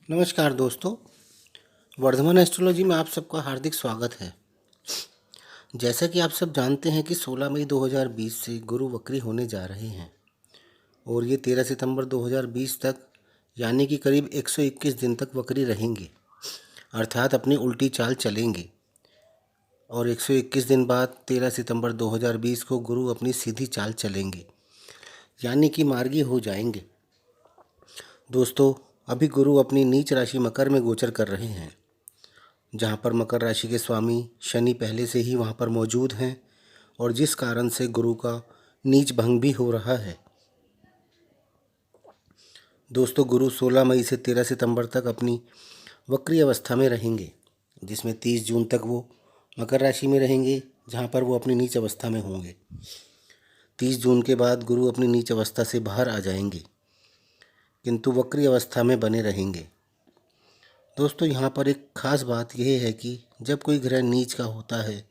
नमस्कार दोस्तों। वर्धमान एस्ट्रोलॉजी में आप सबका हार्दिक स्वागत है। जैसा कि आप सब जानते हैं कि 16 मई 2020 से गुरु वक्री होने जा रहे हैं और ये 13 सितंबर 2020 तक यानी कि करीब 121 दिन तक वक्री रहेंगे, अर्थात अपनी उल्टी चाल चलेंगे। और 121 दिन बाद 13 सितंबर 2020 को गुरु अपनी सीधी चाल चलेंगे, यानी कि मार्गी हो जाएंगे। दोस्तों, अभी गुरु अपनी नीच राशि मकर में गोचर कर रहे हैं, जहाँ पर मकर राशि के स्वामी शनि पहले से ही वहाँ पर मौजूद हैं और जिस कारण से गुरु का नीच भंग भी हो रहा है। दोस्तों, गुरु 16 मई से 13 सितंबर तक अपनी वक्री अवस्था में रहेंगे, जिसमें 30 जून तक वो मकर राशि में रहेंगे, जहाँ पर वो अपनी नीच अवस्था में होंगे। 30 जून के बाद गुरु अपनी नीच अवस्था से बाहर आ जाएंगे, किंतु वक्री अवस्था में बने रहेंगे। दोस्तों, यहाँ पर एक ख़ास बात यह है कि जब कोई ग्रह नीच का होता है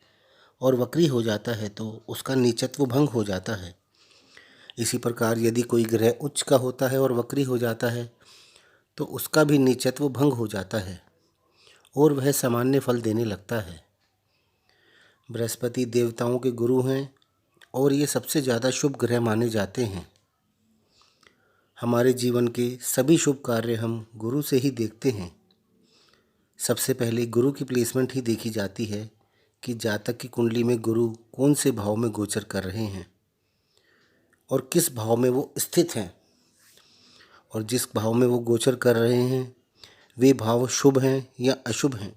और वक्री हो जाता है तो उसका नीचत्व भंग हो जाता है। इसी प्रकार यदि कोई ग्रह उच्च का होता है और वक्री हो जाता है तो उसका भी नीचत्व भंग हो जाता है और वह सामान्य फल देने लगता है। बृहस्पति देवताओं के गुरु हैं और ये सबसे ज़्यादा शुभ ग्रह माने जाते हैं। हमारे जीवन के सभी शुभ कार्य हम गुरु से ही देखते हैं। सबसे पहले गुरु की प्लेसमेंट ही देखी जाती है कि जातक की कुंडली में गुरु कौन से भाव में गोचर कर रहे हैं और किस भाव में वो स्थित हैं, और जिस भाव में वो गोचर कर रहे हैं वे भाव शुभ हैं या अशुभ हैं।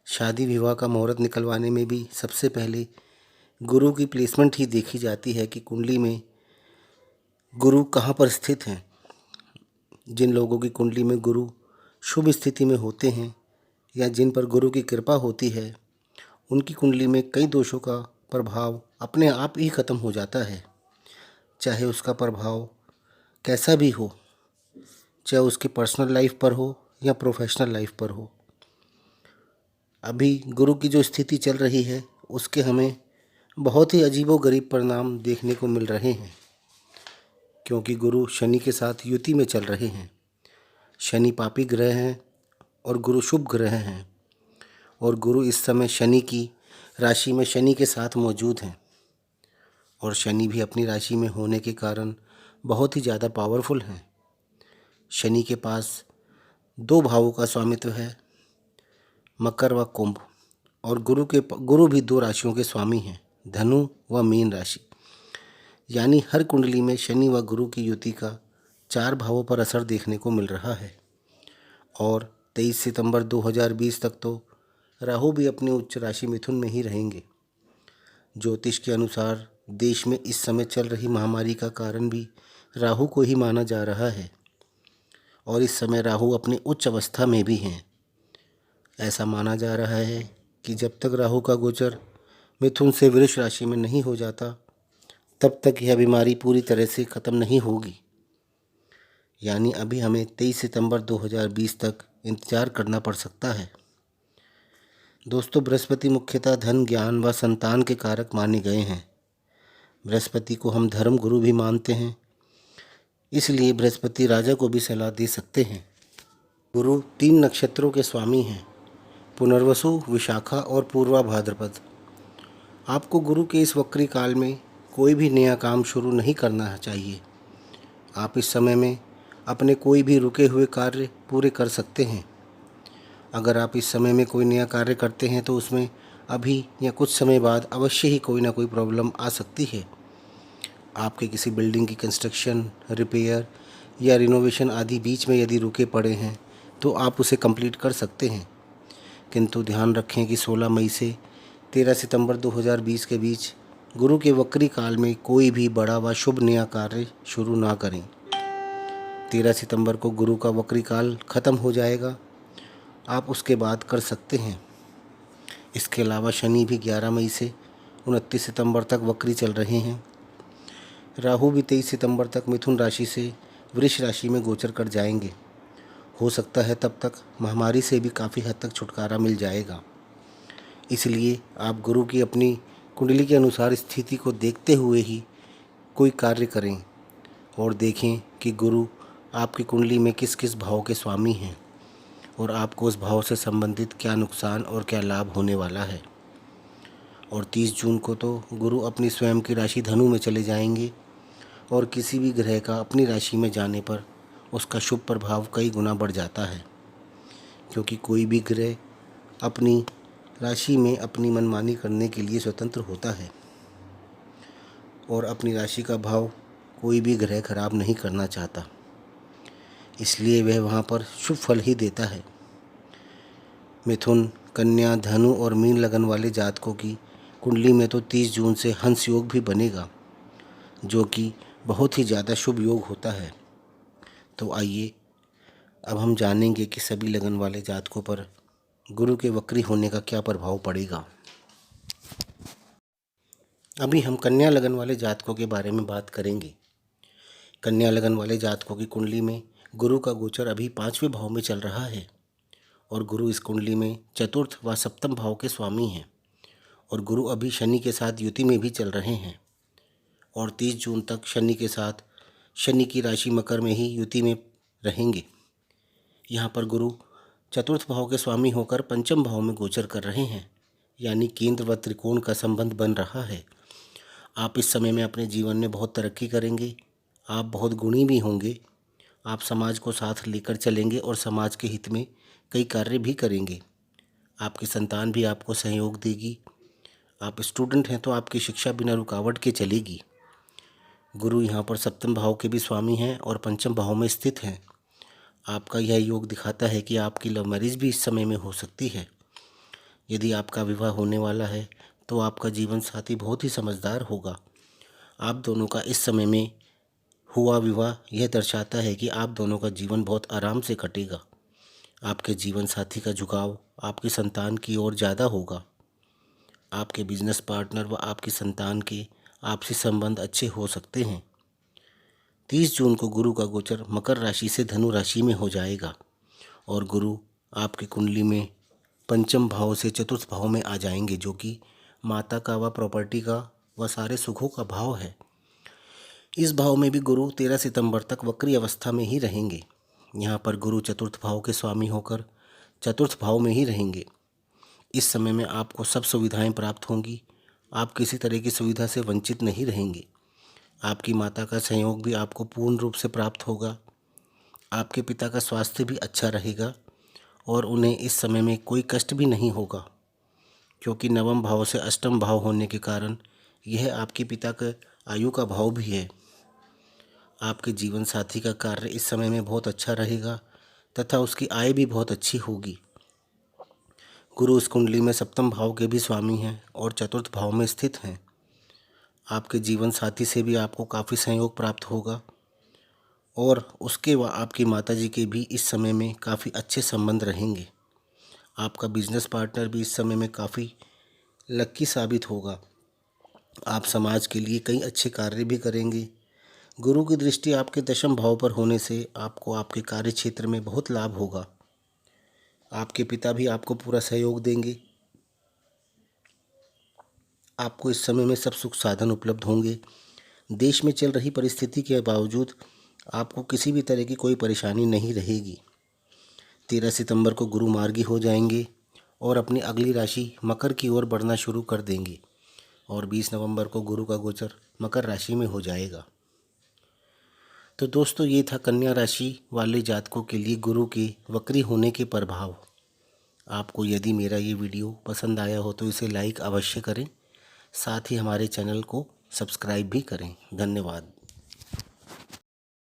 शादी विवाह का मुहूर्त निकलवाने में भी सबसे पहले गुरु की प्लेसमेंट ही देखी जाती है कि कुंडली में गुरु कहाँ पर स्थित हैं। जिन लोगों की कुंडली में गुरु शुभ स्थिति में होते हैं या जिन पर गुरु की कृपा होती है, उनकी कुंडली में कई दोषों का प्रभाव अपने आप ही खत्म हो जाता है। चाहे उसका प्रभाव कैसा भी हो, चाहे उसकी पर्सनल लाइफ पर हो या प्रोफेशनल लाइफ पर हो। अभी गुरु की जो स्थिति चल रही है उसके हमें बहुत ही अजीबोगरीब परिणाम देखने को मिल रहे हैं, क्योंकि गुरु शनि के साथ युति में चल रहे हैं। शनि पापी ग्रह हैं और गुरु शुभ ग्रह हैं, और गुरु इस समय शनि की राशि में शनि के साथ मौजूद हैं, और शनि भी अपनी राशि में होने के कारण बहुत ही ज़्यादा पावरफुल हैं। शनि के पास दो भावों का स्वामित्व है, मकर व कुंभ, और गुरु भी दो राशियों के स्वामी हैं, धनु व मीन राशि। यानी हर कुंडली में शनि व गुरु की युति का 4 भावों पर असर देखने को मिल रहा है। और 23 सितंबर 2020 तक तो राहु भी अपनी उच्च राशि मिथुन में ही रहेंगे। ज्योतिष के अनुसार देश में इस समय चल रही महामारी का कारण भी राहु को ही माना जा रहा है, और इस समय राहु अपनी उच्च अवस्था में भी हैं। ऐसा माना जा रहा है कि जब तक राहु का गोचर मिथुन से वृष राशि में नहीं हो जाता तब तक यह बीमारी पूरी तरह से ख़त्म नहीं होगी। यानी अभी हमें 23 सितंबर 2020 तक इंतज़ार करना पड़ सकता है। दोस्तों, बृहस्पति मुख्यतः धन, ज्ञान व संतान के कारक माने गए हैं। बृहस्पति को हम धर्म गुरु भी मानते हैं, इसलिए बृहस्पति राजा को भी सलाह दे सकते हैं। गुरु 3 नक्षत्रों के स्वामी हैं, पुनर्वसु, विशाखा और पूर्वा भाद्रपद। आपको गुरु के इस वक्री काल में कोई भी नया काम शुरू नहीं करना चाहिए। आप इस समय में अपने कोई भी रुके हुए कार्य पूरे कर सकते हैं। अगर आप इस समय में कोई नया कार्य करते हैं तो उसमें अभी या कुछ समय बाद अवश्य ही कोई ना कोई प्रॉब्लम आ सकती है। आपके किसी बिल्डिंग की कंस्ट्रक्शन, रिपेयर या रिनोवेशन आदि बीच में यदि रुके पड़े हैं तो आप उसे कंप्लीट कर सकते हैं, किंतु ध्यान रखें कि 16 मई से 13 सितंबर 2020 के बीच गुरु के वक्री काल में कोई भी बड़ा व शुभ नया कार्य शुरू ना करें। 13 सितंबर को गुरु का वक्री काल ख़त्म हो जाएगा, आप उसके बाद कर सकते हैं। इसके अलावा शनि भी 11 मई से 29 सितंबर तक वक्री चल रहे हैं। राहु भी 23 सितंबर तक मिथुन राशि से वृष राशि में गोचर कर जाएंगे। हो सकता है तब तक महामारी से भी काफ़ी हद तक छुटकारा मिल जाएगा। इसलिए आप गुरु की अपनी कुंडली के अनुसार स्थिति को देखते हुए ही कोई कार्य करें और देखें कि गुरु आपकी कुंडली में किस किस भाव के स्वामी हैं। और आपको उस भाव से संबंधित क्या नुकसान और क्या लाभ होने वाला है। और 30 जून को तो गुरु अपनी स्वयं की राशि धनु में चले जाएंगे और किसी भी ग्रह का अपनी राशि में जाने पर उसका शुभ प्रभाव कई गुना बढ़ जाता है, क्योंकि कोई भी ग्रह अपनी राशि में अपनी मनमानी करने के लिए स्वतंत्र होता है और अपनी राशि का भाव कोई भी ग्रह खराब नहीं करना चाहता, इसलिए वह वहाँ पर शुभ फल ही देता है। मिथुन, कन्या, धनु और मीन लगन वाले जातकों की कुंडली में तो 30 जून से हंस योग भी बनेगा, जो कि बहुत ही ज़्यादा शुभ योग होता है। तो आइए अब हम जानेंगे कि सभी लगन वाले जातकों पर गुरु के वक्री होने का क्या प्रभाव पड़ेगा। अभी हम कन्या लगन वाले जातकों के बारे में बात करेंगे। कन्या लगन वाले जातकों की कुंडली में गुरु का गोचर अभी 5वें भाव में चल रहा है और गुरु इस कुंडली में चतुर्थ व सप्तम भाव के स्वामी हैं और गुरु अभी शनि के साथ युति में भी चल रहे हैं और 30 जून तक शनि के साथ शनि की राशि मकर में ही युति में रहेंगे। यहाँ पर गुरु चतुर्थ भाव के स्वामी होकर पंचम भाव में गोचर कर रहे हैं, यानी केंद्र व त्रिकोण का संबंध बन रहा है। आप इस समय में अपने जीवन में बहुत तरक्की करेंगे, आप बहुत गुणी भी होंगे, आप समाज को साथ लेकर चलेंगे और समाज के हित में कई कार्य भी करेंगे। आपकी संतान भी आपको सहयोग देगी। आप स्टूडेंट हैं तो आपकी शिक्षा बिना रुकावट के चलेगी। गुरु यहाँ पर सप्तम भाव के भी स्वामी हैं और पंचम भाव में स्थित हैं। आपका यह योग दिखाता है कि आपकी लव मैरिज भी इस समय में हो सकती है। यदि आपका विवाह होने वाला है तो आपका जीवन साथी बहुत ही समझदार होगा। आप दोनों का इस समय में हुआ विवाह यह दर्शाता है कि आप दोनों का जीवन बहुत आराम से कटेगा। आपके जीवन साथी का झुकाव आपकी संतान की ओर ज़्यादा होगा। आपके बिजनेस पार्टनर व आपकी संतान के आपसी संबंध अच्छे हो सकते हैं। 30 जून को गुरु का गोचर मकर राशि से धनु राशि में हो जाएगा और गुरु आपकी कुंडली में पंचम भाव से चतुर्थ भाव में आ जाएंगे, जो कि माता का व प्रॉपर्टी का व सारे सुखों का भाव है। इस भाव में भी गुरु 13 सितंबर तक वक्री अवस्था में ही रहेंगे। यहाँ पर गुरु चतुर्थ भाव के स्वामी होकर चतुर्थ भाव में ही रहेंगे। इस समय में आपको सब सुविधाएं प्राप्त होंगी। आप किसी तरह की सुविधा से वंचित नहीं रहेंगे। आपकी माता का सहयोग भी आपको पूर्ण रूप से प्राप्त होगा। आपके पिता का स्वास्थ्य भी अच्छा रहेगा और उन्हें इस समय में कोई कष्ट भी नहीं होगा, क्योंकि नवम भाव से अष्टम भाव होने के कारण यह आपके पिता के आयु का भाव भी है। आपके जीवन साथी का कार्य इस समय में बहुत अच्छा रहेगा तथा उसकी आय भी बहुत अच्छी होगी। गुरु इस कुंडली में सप्तम भाव के भी स्वामी हैं और चतुर्थ भाव में स्थित हैं। आपके जीवन साथी से भी आपको काफ़ी सहयोग प्राप्त होगा और उसके व आपकी माताजी के भी इस समय में काफ़ी अच्छे संबंध रहेंगे। आपका बिजनेस पार्टनर भी इस समय में काफ़ी लकी साबित होगा। आप समाज के लिए कई अच्छे कार्य भी करेंगे। गुरु की दृष्टि आपके दशम भाव पर होने से आपको आपके कार्य क्षेत्र में बहुत लाभ होगा। आपके पिता भी आपको पूरा सहयोग देंगे। आपको इस समय में सब सुख साधन उपलब्ध होंगे। देश में चल रही परिस्थिति के बावजूद आपको किसी भी तरह की कोई परेशानी नहीं रहेगी। 13 सितंबर को गुरु मार्गी हो जाएंगे और अपनी अगली राशि मकर की ओर बढ़ना शुरू कर देंगे और 20 नवंबर को गुरु का गोचर मकर राशि में हो जाएगा। तो दोस्तों, ये था कन्या राशि वाले जातकों के लिए गुरु के वक्री होने के प्रभाव। आपको यदि मेरा ये वीडियो पसंद आया हो तो इसे लाइक अवश्य करें, साथ ही हमारे चैनल को सब्सक्राइब भी करें। धन्यवाद।